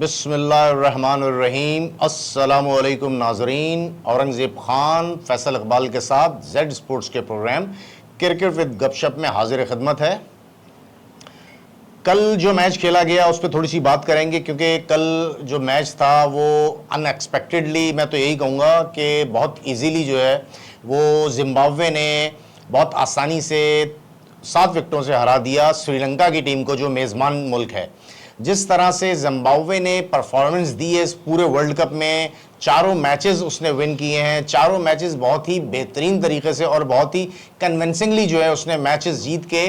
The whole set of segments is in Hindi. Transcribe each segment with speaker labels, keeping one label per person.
Speaker 1: बिस्मिल्लाहिर्रहमानिर्रहीम। अस्सलामुअलैकुम नाजरीन। औरंगज़ेब खान फैसल इकबाल के साथ जेड स्पोर्ट्स के प्रोग्राम क्रिकेट विद गपशप में हाजिर खिदमत है। कल जो मैच खेला गया उस पर थोड़ी सी बात करेंगे, क्योंकि कल जो मैच था वो अनएक्सपेक्टेडली, मैं तो यही कहूँगा कि बहुत इजीली जो है वो जिम्बाब्वे ने बहुत आसानी से 7 विकेटों से हरा दिया श्रीलंका की टीम को, जो मेज़बान मुल्क है। जिस तरह से जिम्बाब्वे ने परफॉर्मेंस दी है इस पूरे वर्ल्ड कप में, चारों मैचेस उसने विन किए हैं, चारों मैचेस बहुत ही बेहतरीन तरीके से और बहुत ही कन्विंसिंगली जो है उसने मैचेस जीत के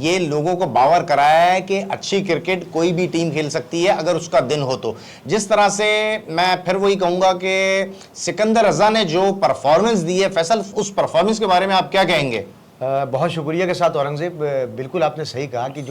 Speaker 1: ये लोगों को बावर कराया है कि अच्छी क्रिकेट कोई भी टीम खेल सकती है अगर उसका दिन हो तो। जिस तरह से मैं फिर वही कहूँगा कि सिकंदर रजा ने जो परफॉर्मेंस दी है, फैसल उस परफॉर्मेंस के बारे में आप क्या कहेंगे?
Speaker 2: बहुत शुक्रिया के साथ औरंगज़ेब, बिल्कुल आपने सही कहा कि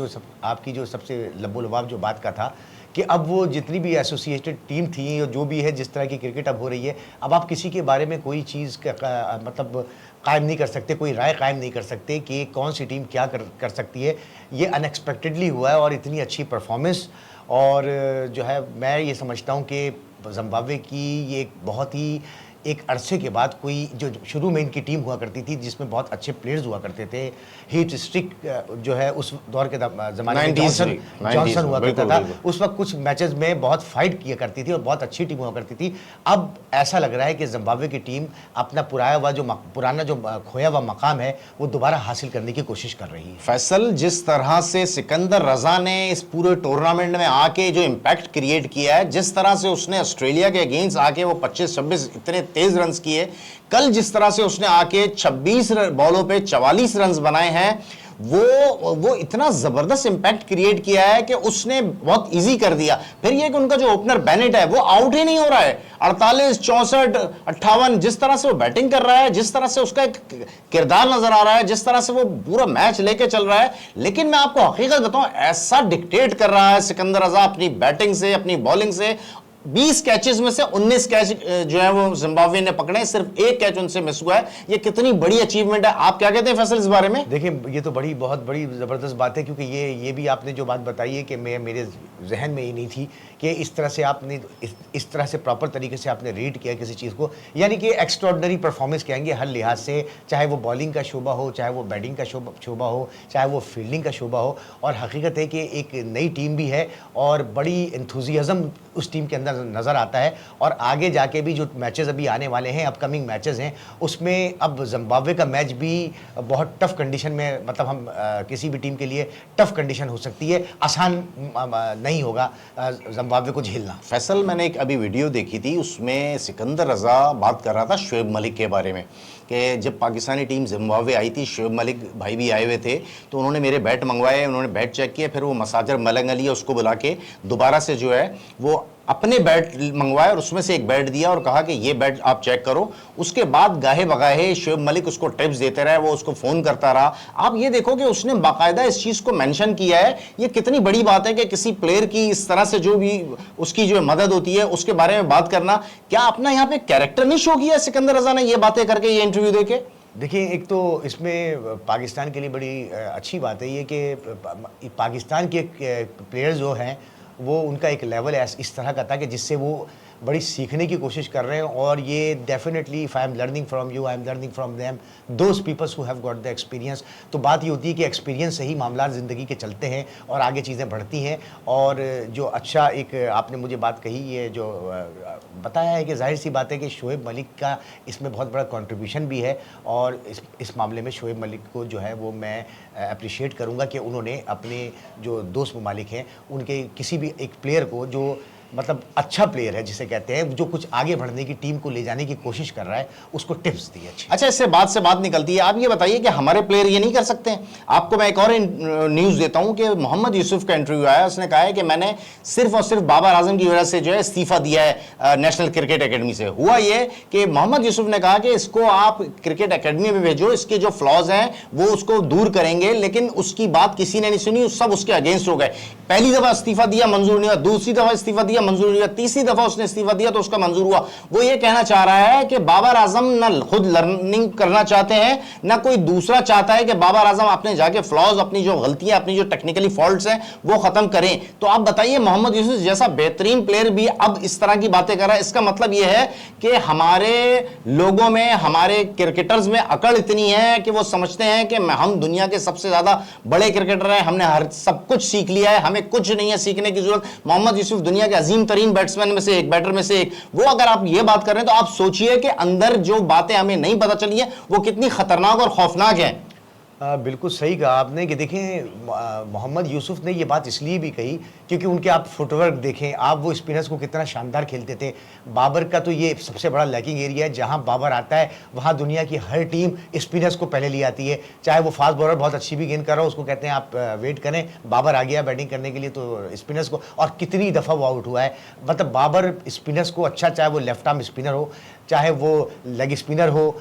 Speaker 2: आपकी जो सबसे लबोलबाब जो बात का था कि अब वो जितनी भी एसोसिएटेड टीम थी और जो भी है, जिस तरह की क्रिकेट अब हो रही है, अब आप किसी के बारे में कोई चीज़ का मतलब कायम नहीं कर सकते, कोई राय कायम नहीं कर सकते कि कौन सी टीम क्या कर सकती है। ये अनएक्सपेक्टेडली हुआ है और इतनी अच्छी परफॉर्मेंस, और जो है मैं ये समझता हूँ कि जिम्बाब्वे की ये एक बहुत ही एक अरसे के बाद कोई जो शुरू में इनकी टीम हुआ करती थी जिसमें बहुत अच्छे प्लेयर्स हुआ करते थे, हीट स्ट्रिक जो है उस दौर के ज़माने में जॉनसन हुआ करता था, उस वक्त कुछ मैचेस में बहुत फाइट किया करती थी और बहुत अच्छी टीम हुआ करती थी। अब ऐसा लग रहा है कि जिम्बाब्वे की टीम अपना पुराना जो खोया हुआ मकाम है वो दोबारा हासिल करने की कोशिश कर रही है।
Speaker 1: फैसल, जिस तरह से सिकंदर रजा ने इस पूरे टूर्नामेंट में आके जो इम्पैक्ट क्रिएट किया है, जिस तरह से उसने ऑस्ट्रेलिया के अगेंस्ट आके वो 25-26 इतने तेज रन्स किए, कल जिस तरह से उसने आके 26 बॉलों पे 44 रन्स बनाए हैं, वो इतना जबरदस्त इंपैक्ट क्रिएट किया है कि उसने बहुत इजी कर दिया। फिर ये कि उनका जो ओपनर बेनेट है वो आउट ही नहीं हो रहा है। 48, 64, 58 जिस तरह से वो बैटिंग कर रहा है, जिस तरह से उसका एक किरदार नजर आ रहा है, जिस तरह से वो पूरा मैच लेके चल रहा है। लेकिन मैं आपको हकीकत बताऊं, ऐसा डिक्टेट कर रहा है सिकंदर रजा अपनी बैटिंग से, अपनी बॉलिंग से। 20 कैचेस में से 19 कैच जो है वो जिम्बाब्वे ने पकड़े, सिर्फ एक कैच उनसे मिस हुआ है। ये कितनी बड़ी अचीवमेंट है, आप क्या कहते हैं फैसल इस बारे में?
Speaker 2: देखिए, ये तो बहुत बड़ी ज़बरदस्त बात है, क्योंकि ये भी आपने जो बात बताई है कि मेरे जहन में ये नहीं थी कि इस तरह से आपने इस तरह से प्रॉपर तरीके से आपने रीड किया किसी चीज़ को, यानी कि एक्स्ट्रॉर्डनरी परफॉर्मेंस कहेंगे हर लिहाज से, चाहे वो बॉलिंग का शोबा हो, चाहे वो बैटिंग का शोबा हो, चाहे वो फील्डिंग का शोबा हो। और हकीकत है कि एक नई टीम भी है और बड़ी एंथुजियाज़म उस टीम के अंदर नज़र आता है। और आगे जाके भी जो मैचेस अभी आने वाले हैं, अपकमिंग मैचेस हैं, उसमें अब जिम्बाब्वे का मैच भी बहुत टफ कंडीशन में, मतलब हम किसी भी टीम के लिए टफ कंडीशन हो सकती है, आसान नहीं होगा जिम्बाब्वे को झेलना।
Speaker 1: फैसल, मैंने एक अभी वीडियो देखी थी, उसमें सिकंदर रजा बात कर रहा था शोएब मलिक के बारे में कि जब पाकिस्तानी टीम जिम्बाब्वे आई थी, शोएब मलिक भाई भी आए हुए थे, तो उन्होंने मेरे बैट मंगवाए, उन्होंने बैट चेक किया, फिर वो मसाजर मलंग अली उसको बुला के दोबारा से जो है वो अपने बैट मंगवाए और उसमें से एक बैट दिया और कहा कि ये बैट आप चेक करो। उसके बाद गाहे बगाहे शोएब मलिक उसको टिप्स देते रहे, वो उसको फ़ोन करता रहा। आप ये देखो कि उसने बाकायदा इस चीज़ को मेंशन किया है। ये कितनी बड़ी बात है कि किसी प्लेयर की इस तरह से जो भी उसकी जो मदद होती है उसके बारे में बात करना। क्या अपना यहाँ पे कैरेक्टर नहीं शो किया सिकंदर रजा ने ये बातें करके, ये इंटरव्यू देके?
Speaker 2: देखिए, एक तो इसमें पाकिस्तान के लिए बड़ी अच्छी बात है ये कि पाकिस्तान के प्लेयर्स जो हैं वो उनका एक लेवल इस तरह का था कि जिससे वो बड़ी सीखने की कोशिश कर रहे हैं। और ये definitely, if I am learning from you, I am learning from them, those peoples who have got the experience. तो बात ये होती है कि एक्सपीरियंस से ही मामला ज़िंदगी के चलते हैं और आगे चीज़ें बढ़ती हैं। और जो अच्छा एक आपने मुझे बात कही, ये जो बताया है कि जाहिर सी बात है कि शोएब मलिक का इसमें बहुत बड़ा कंट्रीब्यूशन भी है। और इस मामले में शोएब मलिक को जो है वो मैं अप्रिशिएट करूँगा कि उन्होंने अपने जो दोस्त ममालिक हैं उनके किसी भी एक प्लेयर को, जो मतलब अच्छा प्लेयर है जिसे कहते हैं, जो कुछ आगे बढ़ने की टीम को ले जाने की कोशिश कर रहा है, उसको टिप्स दी अच्छी।
Speaker 1: अच्छा, इससे बात निकलती है, आप ये बताइए कि हमारे प्लेयर ये नहीं कर सकते हैं? आपको मैं एक और न्यूज़ देता हूं कि मोहम्मद यूसुफ का इंटरव्यू आया, उसने कहा है कि मैंने सिर्फ और सिर्फ बाबर आजम की वजह से जो है इस्तीफा दिया है नेशनल क्रिकेट एकेडमी से। हुआ ये कि मोहम्मद यूसुफ ने कहा कि इसको आप क्रिकेट एकेडमी में भेजो, इसके जो फ्लॉज हैं वो उसको दूर करेंगे, लेकिन उसकी बात किसी ने नहीं सुनी, सब उसके अगेंस्ट हो गए। पहली दफा इस्तीफा दिया, मंजूर नहीं हुआ, दूसरी दफा इस्तीफा दिया, मंजूर हुआ, तीसरी दफा उसने इस्तीफा दिया तो उसका मंजूर हुआ। वो ये कहना चाह रहा है कि बाबर आजम ना खुद लर्निंग करना चाहते हैं, ना कोई दूसरा चाहता है कि बाबर आजम अपने जाके फ्लॉज, अपनी जो गलतियां, अपनी जो टेक्निकली फॉल्ट्स हैं वो खत्म करें। तो आप बताइए, मोहम्मद यूसुफ जैसा बेहतरीन प्लेयर भी अब इस तरह की बातें कर रहा है, इसका मतलब यह है कि हमारे लोगों में, हमारे क्रिकेटर्स में अकड़ इतनी है कि वो समझते हैं कि हम दुनिया के सबसे ज्यादा बड़े क्रिकेटर हैं, हमने हर सब कुछ सीख लिया है, हमें कुछ नहीं है सीखने की जरूरत। मोहम्मद यूसुफ दुनिया के अजीम तरीन बैट्समैन में से एक, बैटर में से एक, वो अगर आप ये बात कर रहे हैं तो आप सोचिए कि अंदर जो बातें हमें नहीं पता चली है वो कितनी खतरनाक और खौफनाक है।
Speaker 2: बिल्कुल सही कहा आपने कि देखें, मोहम्मद यूसुफ ने ये बात इसलिए भी कही क्योंकि उनके आप फुटवर्क देखें, आप वो स्पिनर्स को कितना शानदार खेलते थे। बाबर का तो ये सबसे बड़ा लैकिंग एरिया है, जहां बाबर आता है वहां दुनिया की हर टीम स्पिनर्स को पहले ले आती है। चाहे वो फास्ट बॉलर बहुत अच्छी भी गेंद कर रहा हो, उसको कहते हैं आप वेट करें, बाबर आ गया बैटिंग करने के लिए, तो स्पिनर्स को, और कितनी दफ़ा वो आउट हुआ है। मतलब बाबर स्पिनर्स को अच्छा, चाहे वो लेफ्ट आर्म स्पिनर हो, चाहे वो लेग स्पिनर हो,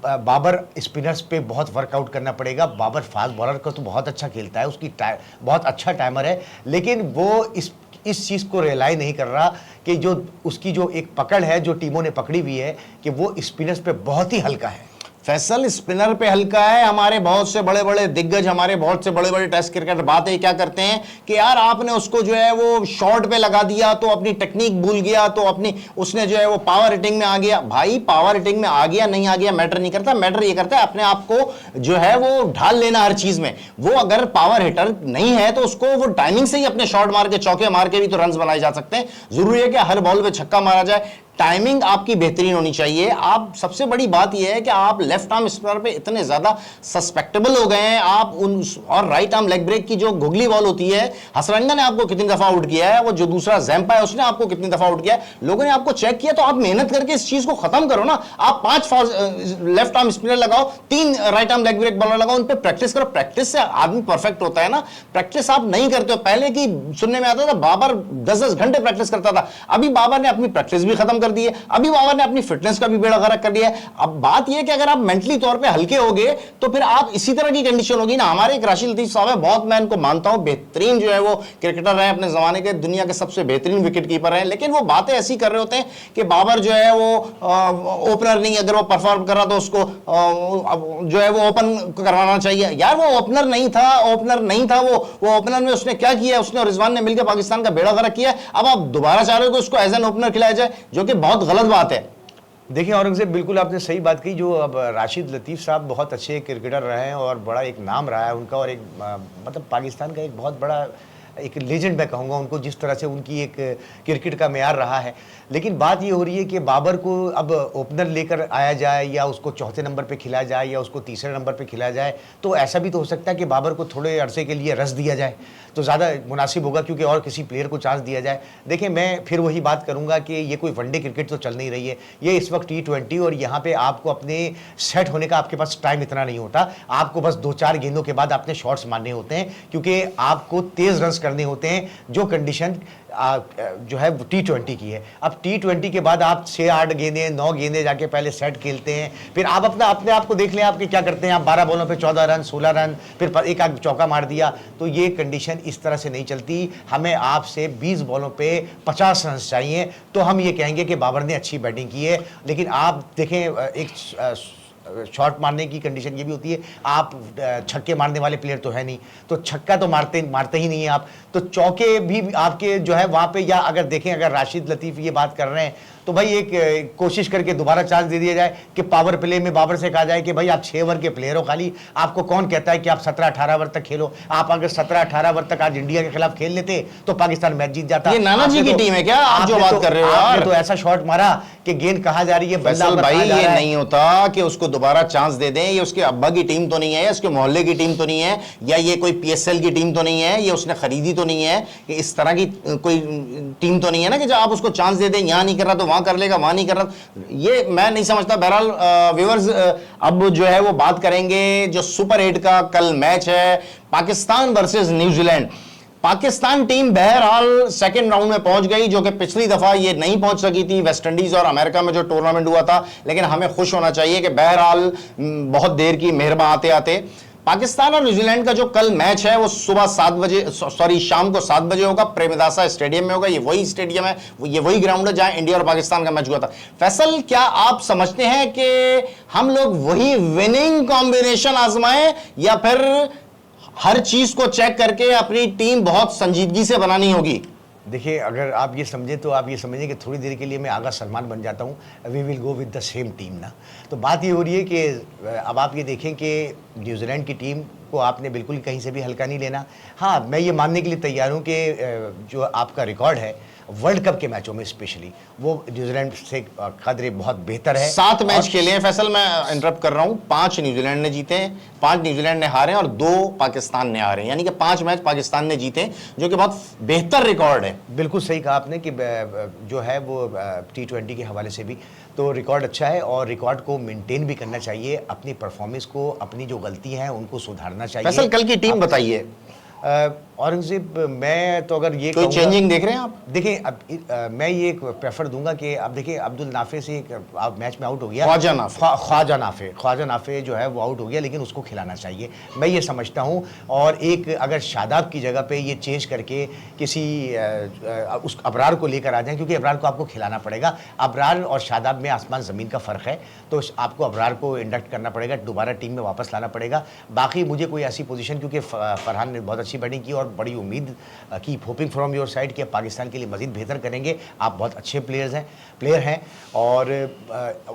Speaker 2: बाबर स्पिनर्स पे बहुत वर्कआउट करना पड़ेगा। बाबर फास्ट बॉलर का तो बहुत अच्छा खेलता है, उसकी बहुत अच्छा टाइमर है, लेकिन वो इस चीज़ को रियलाइज नहीं कर रहा कि जो उसकी जो एक पकड़ है, जो टीमों ने पकड़ी हुई है, कि वो स्पिनर्स पे बहुत ही हल्का है।
Speaker 1: फैसल स्पिनर पे हल्का है। हमारे बहुत से बड़े बड़े दिग्गज, हमारे बहुत से बड़े बड़े टेस्ट क्रिकेटर बातें क्या करते हैं कि यार आपने उसको जो है वो शॉर्ट पे लगा दिया तो अपनी टेक्निक भूल गया, तो अपनी उसने जो है वो पावर हिटिंग में आ गया। भाई पावर हिटिंग में आ गया नहीं आ गया मैटर नहीं करता, मैटर ये करता है अपने आप को जो है वो ढाल लेना हर चीज में। वो अगर पावर हिटर नहीं है तो उसको वो टाइमिंग से ही अपने शॉट मार के, चौके मार के भी तो रन बनाए जा सकते हैं। जरूरी है कि हर बॉल पे छक्का मारा जाए, टाइमिंग आपकी बेहतरीन होनी चाहिए। आप सबसे बड़ी बात यह है कि आप लेफ्ट आर्म स्पिनर पे इतने ज्यादा सस्पेक्टेबल हो गए हैं आप उन, और राइट आर्म लेग ब्रेक की जो गुगली बॉल होती है, हसरंगा ने आपको कितनी दफा आउट किया है, वो जो दूसरा जैम्पा है उसने आपको कितनी दफा आउट किया है, लोगों ने आपको चेक किया। तो आप मेहनत करके इस चीज को खत्म करो ना। आप 5 लेफ्ट आर्म स्पिनर लगाओ, 3 right arm leg break bowler लगाओ, उन पे प्रैक्टिस करो। प्रैक्टिस से आदमी परफेक्ट होता है ना। प्रैक्टिस आप नहीं करते हो। पहले की सुनने में आता था बाबर 10-10 घंटे प्रैक्टिस करता था, अभी बाबर ने अपनी प्रैक्टिस भी खत्म कर दी है, अभी बाबर ने अपनी फिटनेस का भी बेड़ा गर्क कर दिया है। अब बात यह कि अगर आप मेंटली तौर पे हल्के होगे तो फिर आप इसी तरह की कंडीशन होगी ना। हमारे एक राशिद लतीफ साहब है, बहुत मैं इनको मानता हूं, बेहतरीन जो है वो क्रिकेटर रहे अपने जमाने के, दुनिया के सबसे बेहतरीन विकेट कीपर रहे, लेकिन वो बातें ऐसी कर रहे होते हैं कि बाबर जो है वो ओपनर नहीं, अगर वो परफॉर्म कर रहा तो उसको जो है वो ओपन करवाना चाहिए। यार वो ओपनर नहीं था, ओपनर नहीं था वो ओपनर में उसने क्या किया, उसने और रिजवान ने मिलकर पाकिस्तान का बेड़ा गर्क किया। अब आप दोबारा चाह रहे हो कि उसको एज एन ओपनर खिलाया जाए, जो कि बहुत गलत बात है।
Speaker 2: देखिए औरंगजेब, बिल्कुल आपने सही बात की। जो अब राशिद लतीफ़ साहब बहुत अच्छे क्रिकेटर रहे हैं और बड़ा एक नाम रहा है उनका, और एक मतलब पाकिस्तान का एक बहुत बड़ा एक लेजेंड मैं कहूँगा उनको, जिस तरह से उनकी एक क्रिकेट का मेयार रहा है। लेकिन बात ये हो रही है कि बाबर को अब ओपनर लेकर आया जाए, या उसको चौथे नंबर पे खिलाया जाए, या उसको तीसरे नंबर पे खिलाया जाए। तो ऐसा भी तो हो सकता है कि बाबर को थोड़े अरसे के लिए रस दिया जाए तो ज़्यादा मुनासिब होगा, क्योंकि और किसी प्लेयर को चांस दिया जाए। देखिए मैं फिर वही बात करूँगा कि ये कोई वनडे क्रिकेट तो चल नहीं रही है, ये इस वक्त T20, और यहाँ पर आपको अपने सेट होने का आपके पास टाइम इतना नहीं होता। आपको बस 2-4 गेंदों के बाद आपने शॉट्स मारने होते हैं, क्योंकि आपको तेज़ रन करने होते हैं, जो कंडीशन जो है T20 की है। अब T20 के बाद आप 6-8 गेंदें, 9 गेंदें जाके पहले सेट खेलते हैं, फिर आप अपने आप को देख लें आपके क्या करते हैं। आप 12 बॉलों पे 14 रन, 16 रन, फिर एक आध चौका मार दिया। तो ये कंडीशन इस तरह से नहीं चलती। हमें आपसे 20 बॉलों पे 50 रन चाहिए, तो हम ये कहेंगे कि बाबर ने अच्छी बैटिंग की है। लेकिन आप देखें, एक शॉट मारने की कंडीशन ये भी होती है, आप छक्के मारने वाले प्लेयर तो है नहीं, तो छक्का तो मारते ही नहीं है आप, तो चौके भी आपके जो है वहाँ पे, या अगर देखें, अगर राशिद लतीफ़ ये बात कर रहे हैं तो भाई एक कोशिश करके दोबारा चांस दे दिया जाए कि पावर प्ले में बाबर से कहा जाए कि भाई आप 6 ओवर के प्लेयर हो, खाली आपको कौन कहता है कि आप 17-18 ओवर तक खेलो। आप अगर 17-18 ओवर तक आज इंडिया के खिलाफ खेल लेते तो पाकिस्तान मैच जीत जाता।
Speaker 1: ये नाना जी की टीम है क्या आप जो बात कर रहे हो?
Speaker 2: आपने तो ऐसा शॉट मारा कि गेंद कहाँ जा रही है,
Speaker 1: फैसल भाई ये नहीं होता कि उसको दोबारा चांस दे दें। ये उसके अब्बा की टीम तो नहीं है, इसके मोहल्ले की टीम तो नहीं है, या ये कोई PSL की टीम तो नहीं है, ये उसने खरीदी तो नहीं है, कि इस तरह की कोई टीम तो नहीं है ना कि जो आप उसको चांस दे दें, यहां नहीं कर रहा तो वहां कर लेगा, वहां नहीं कर रहा। ये मैं नहीं समझता। बहरहाल व्यूअर्स, अब जो है वो बात करेंगे जो सुपर 8 का कल मैच है, Pakistan versus New Zealand. Pakistan team बहरहाल सेकंड राउंड में पहुंच गई, जो कि पिछली दफा ये नहीं पहुंच सकी थी वेस्ट इंडीज और अमेरिका में जो टूर्नामेंट हुआ था। लेकिन हमें खुश होना चाहिए कि बहरहाल बहुत देर की मेहरबान आते आते पाकिस्तान और न्यूजीलैंड का जो कल मैच है वो सुबह 7 बजे, सॉरी शाम को 7 बजे होगा, प्रेमदासा स्टेडियम में होगा। ये वही स्टेडियम है, ये वही ग्राउंड है जहां इंडिया और पाकिस्तान का मैच हुआ था। फैसल, क्या आप समझते हैं कि हम लोग वही विनिंग कॉम्बिनेशन आजमाएं या फिर हर चीज को चेक करके अपनी टीम बहुत संजीदगी से बनानी होगी?
Speaker 2: देखिए, अगर आप ये समझे तो आप ये समझिए कि थोड़ी देर के लिए मैं आगा सलमान बन जाता हूँ, we will go with the same team ना। तो बात ये हो रही है कि अब आप ये देखें कि न्यूजीलैंड की टीम को आपने बिल्कुल कहीं से भी हल्का नहीं लेना। हाँ, मैं ये मानने के लिए तैयार हूँ कि जो आपका रिकॉर्ड है वर्ल्ड कप के मैचों में स्पेशली, वो न्यूजीलैंड से कदरे बहुत बेहतर है।
Speaker 1: 7 मैच खेले हैं फैसल, मैं इंटरप्ट कर रहा हूं। 5 न्यूजीलैंड ने जीते हैं, 5 न्यूजीलैंड ने हारे हैं और 2 पाकिस्तान ने हारे हैं, यानी कि 5 मैच पाकिस्तान ने जीते हैं, जो कि बहुत बेहतर रिकॉर्ड है।
Speaker 2: बिल्कुल सही कहा आपने कि जो है वो T20 के हवाले से भी तो रिकॉर्ड अच्छा है और रिकॉर्ड को मेंटेन भी करना चाहिए। अपनी परफॉर्मेंस को, अपनी जो गलती हैं उनको सुधारना चाहिए।
Speaker 1: फैसल, कल की टीम बताइए।
Speaker 2: औरंगजेब, मैं तो अगर ये
Speaker 1: कोई चेंजिंग देख रहे हैं आप?
Speaker 2: देखिए, अब मैं ये प्रेफर दूंगा कि अब देखिए अब्दुल नाफे से मैच में आउट हो गया, ख्वाजा नाफे जो है वो आउट हो गया, लेकिन उसको खिलाना चाहिए, मैं ये समझता हूँ। और एक अगर शादाब की जगह पे ये चेंज करके किसी उस अबरार को लेकर आ जाए, क्योंकि अबरार को आपको खिलाना पड़ेगा। अबरार और शादाब में आसमान ज़मीन का फ़र्क है, तो आपको अबरार को इंडक्ट करना पड़ेगा, दोबारा टीम में वापस लाना पड़ेगा। बाकी मुझे कोई ऐसी पोजीशन, क्योंकि फरहान ने बहुत अच्छी बैटिंग की और बड़ी उम्मीद keep hopping from your side कि पाकिस्तान के लिए मजीद बेहतर करेंगे। आप बहुत अच्छे प्लेयर हैं और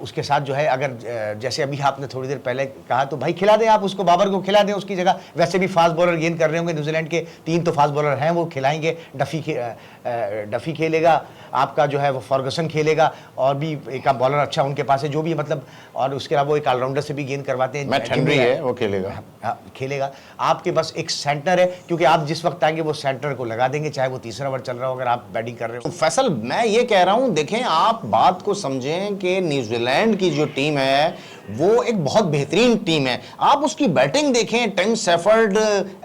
Speaker 2: उसके साथ जो है, अगर जैसे अभी आपने थोड़ी देर पहले कहा, तो भाई खिला दें आप उसको, बाबर को खिला दें उसकी जगह। वैसे भी फास्ट बॉलर गेंद कर रहे होंगे न्यूजीलैंड के, 3 तो फास्ट बॉलर हैं, वो खिलाएंगे। डफी खेलेगा, आपका जो है वो फॉर्गसन खेलेगा, और भी एक बॉलर अच्छा उनके पास है जो भी, मतलब, और उसके अलावा वो एक ऑलराउंडर से भी गेंद करवाते हैं।
Speaker 1: मैट हेनरी है, वो
Speaker 2: खेलेगा। आपके पास एक सेंटर है, क्योंकि आप जिस वक्त आएंगे वो सेंटर को लगा देंगे, चाहे वो तीसरा ओवर चल रहा हो, अगर आप बैटिंग कर रहे हो।
Speaker 1: फैसल, मैं ये कह रहा हूं, देखें आप बात को समझें कि न्यूजीलैंड की जो टीम है वो एक बहुत बेहतरीन टीम है। आप उसकी बैटिंग देखें, टिम सेफर्ड,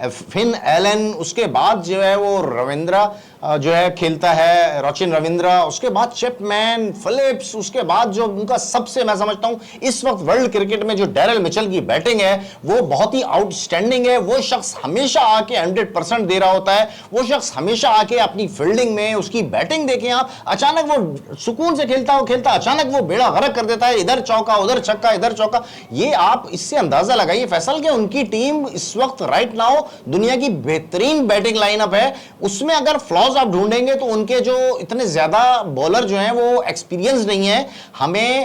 Speaker 1: फिन एलन, उसके बाद जो है वो रविंद्रा जो है खेलता है, रचिन रविंद्रा, उसके बाद चिपमैन, फिलिप्स, उसके बाद जो उनका सबसे, मैं समझता हूं इस वक्त वर्ल्ड क्रिकेट में जो डैरल मिचेल की बैटिंग है वो बहुत ही आउटस्टैंडिंग है। वो शख्स हमेशा आके 100% दे रहा होता है, वो शख्स हमेशा आके अपनी फील्डिंग में, उसकी बैटिंग देखें आप, अचानक वो सुकून से खेलता अचानक वो बेड़ा गर्क कर देता है, इधर चौका उधर छक्का इधर चौका। ये आप इससे अंदाजा लगाइए फैसल कि उनकी टीम इस वक्त राइट नाउ दुनिया की बेहतरीन बैटिंग लाइनअप है। उसमें अगर फ्लॉज आप ढूंढेंगे तो उनके जो इतने ज्यादा बॉलर जो हैं वो एक्सपीरियंस नहीं है।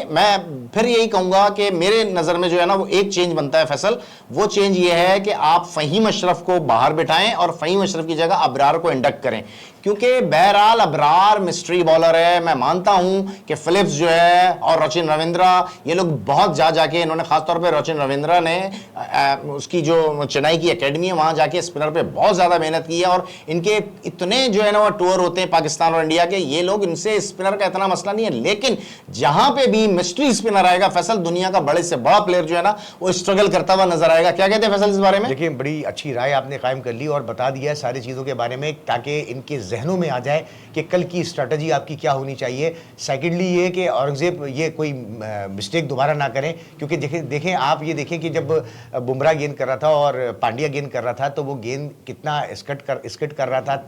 Speaker 1: मैं फिर यही कहूंगा कि मेरे नजर में जो है ना वो एक चेंज बनता है फैसल, वो चेंज ये है कि आप फहीम अशरफ को बाहर बिठाएं और फहीम अशरफ की जगह अबरार को इंडक्ट करें, क्योंकि बहरहाल अबरार मिस्ट्री बॉलर है। मैं मानता हूं कि फिलिप्स जो है और रचिन रविंद्रा, ये लोग बहुत जाके इन्होंने, खासतौर पे रचिन रविंद्रा ने उसकी जो चेन्नई की एकेडमी है वहां जाके स्पिनर पे बहुत ज्यादा मेहनत की है, और इनके इतने जो है ना वो टूर होते हैं पाकिस्तान और इंडिया के, ये लोग, इनसे स्पिनर का इतना मसला नहीं है। लेकिन जहां पे भी मिस्ट्री स्पिनर आएगा फैसल, दुनिया का बड़े से बड़ा प्लेयर जो है ना वो स्ट्रगल करता हुआ नजर आएगा। क्या कहते हैं फैसल इस बारे में?
Speaker 2: देखिए, बड़ी अच्छी राय आपने कायम कर ली और बता दिया है सारी चीज़ों के बारे में, ताकि इनके जहनों में आ जाए कि कल की स्ट्रेटजी आपकी क्या होनी चाहिए। सेकेंडली ये कि औरंगजेब ये कोई मिस्टेक दोबारा ना करें, क्योंकि देखें आप ये देखें कि जब बुमराह गेंद कर रहा था और पांड्या गेंद कर रहा था तो वो गेंद कितना स्किट कर रहा था,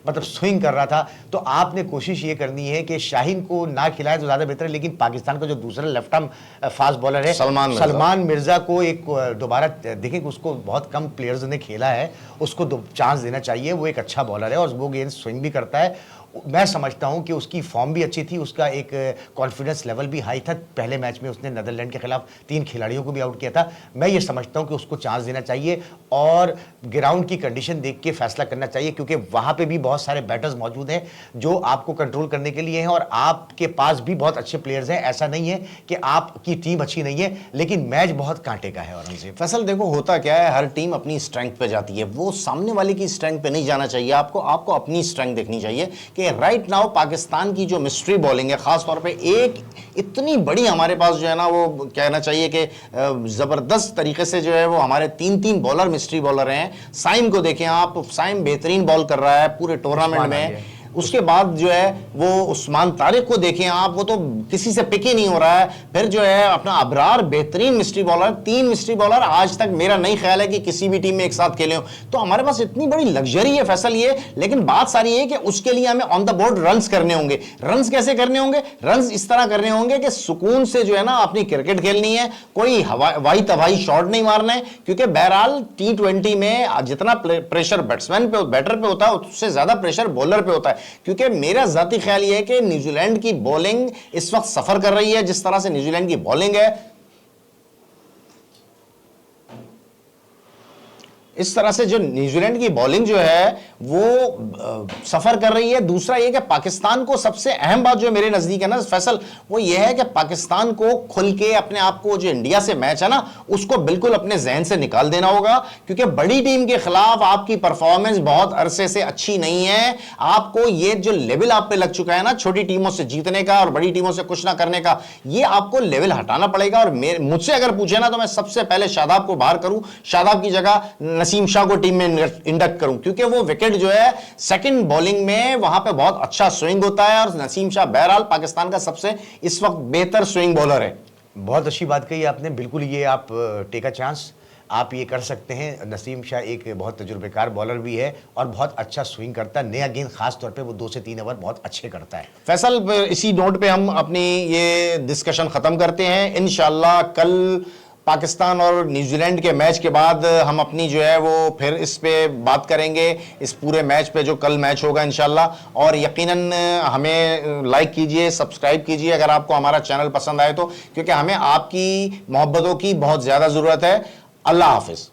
Speaker 2: मतलब स्विंग कर रहा था। तो आपने कोशिश ये करनी है कि शाहीन को ना खिलाए तो ज़्यादा बेहतर है, लेकिन पाकिस्तान का जो दूसरा लेफ्ट आर्म फास्ट बॉलर है सलमान मिर्जा को एक दोबारा देखें कि उसको बहुत कम प्लेयर्स ने खेला है, उसको चांस देना चाहिए। वो एक अच्छा बॉलर है और वो गेंद स्विंग भी करता है। मैं समझता हूं कि उसकी फॉर्म भी अच्छी थी, उसका एक कॉन्फिडेंस लेवल भी हाई था। पहले मैच में उसने नीदरलैंड के खिलाफ 3 खिलाड़ियों को भी आउट किया था। मैं ये समझता हूं कि उसको चांस देना चाहिए और ग्राउंड की कंडीशन देख के फैसला करना चाहिए, क्योंकि वहां पे भी बहुत सारे बैटर्स मौजूद हैं जो आपको कंट्रोल करने के लिए हैं और आपके पास भी बहुत अच्छे प्लेयर्स हैं। ऐसा नहीं है कि आपकी टीम अच्छी नहीं है, लेकिन मैच बहुत कांटे का है। औरंगजेब,
Speaker 1: फैसल देखो, होता क्या है, हर टीम अपनी स्ट्रेंथ पे जाती है, वो सामने वाले की स्ट्रेंथ पे नहीं जाना चाहिए। आपको अपनी स्ट्रेंथ देखनी चाहिए कि राइट नाउ पाकिस्तान की जो मिस्ट्री बॉलिंग है, खास तौर पे एक इतनी बड़ी हमारे पास जो है ना वो कहना चाहिए कि जबरदस्त तरीके से जो है वो हमारे 3 बॉलर मिस्ट्री बॉलर हैं। साइम को देखें आप, साइम बेहतरीन बॉल कर रहा है पूरे टूर्नामेंट में। उसके बाद जो है वो उस्मान तारिक को देखें आप, वो तो किसी से पिक ही नहीं हो रहा है। फिर जो है अपना अबरार बेहतरीन मिस्ट्री बॉलर, 3 मिस्ट्री बॉलर आज तक मेरा नहीं ख्याल है कि किसी भी टीम में एक साथ खेले हो। तो हमारे पास इतनी बड़ी लग्जरी है फैसल ये, लेकिन बात सारी है कि उसके लिए हमें ऑन द बोर्ड रन्स करने होंगे। रन्स कैसे करने होंगे? रन्स इस तरह करने होंगे कि सुकून से जो है ना अपनी क्रिकेट खेलनी है, कोई हवाई तवाई शॉट नहीं मारना है, क्योंकि बहरहाल T20 में जितना प्रेशर बैट्समैन पे बैटर पे होता है उससे ज्यादा प्रेशर बॉलर पे होता है। क्योंकि मेरा जाती ख्याल यह है कि न्यूजीलैंड की बॉलिंग इस वक्त सफर कर रही है, जिस तरह से न्यूजीलैंड की बॉलिंग है, इस तरह से जो न्यूजीलैंड की बॉलिंग जो है वो सफर कर रही है। दूसरा ये कि पाकिस्तान को सबसे अहम बात जो मेरे नजदीक है ना फैसल, वो ये है कि पाकिस्तान को खुल के अपने आप को, जो इंडिया से मैच है ना, उसको बिल्कुल अपने जहन से निकाल देना होगा। क्योंकि बड़ी टीम के खिलाफ आपकी परफॉर्मेंस बहुत अरसे से अच्छी नहीं है। आपको ये जो लेवल आप पे लग चुका है ना, छोटी टीमों से जीतने का और बड़ी टीमों से कुछ ना करने का, ये आपको लेवल हटाना पड़ेगा। और मुझसे अगर पूछे ना तो मैं सबसे पहले शादाब को बाहर करूं, शादाब की जगह नसीम शाह को टीम में इंडक्ट करूं, क्योंकि वो विकेट जो है सेकंड बॉलिंग में वहां पे बहुत अच्छा स्विंग होता है। और नसीम शाह बहरहाल पाकिस्तान का सबसे इस वक्त बेहतर स्विंग बॉलर है।
Speaker 2: बहुत अच्छी बात कही आपने, बिल्कुल ये आप टेक अ चांस, आप ये कर सकते हैं। नसीम शाह एक बहुत तजुर्बेकार बॉलर भी है और बहुत अच्छा स्विंग करता है। नया गेंद खास तौर पे वो 2 से 3 ओवर बहुत अच्छे करता है।
Speaker 1: फैसल, इसी नोट पे हम अपनी ये डिस्कशन खत्म करते हैं। इंशाल्लाह कल पाकिस्तान और न्यूजीलैंड के मैच के बाद हम अपनी जो है वो फिर इस पे बात करेंगे, इस पूरे मैच पे जो कल मैच होगा इंशाल्लाह। और यकीनन हमें लाइक कीजिए, सब्सक्राइब कीजिए अगर आपको हमारा चैनल पसंद आए तो, क्योंकि हमें आपकी मोहब्बतों की बहुत ज़्यादा ज़रूरत है। अल्लाह हाफिज़।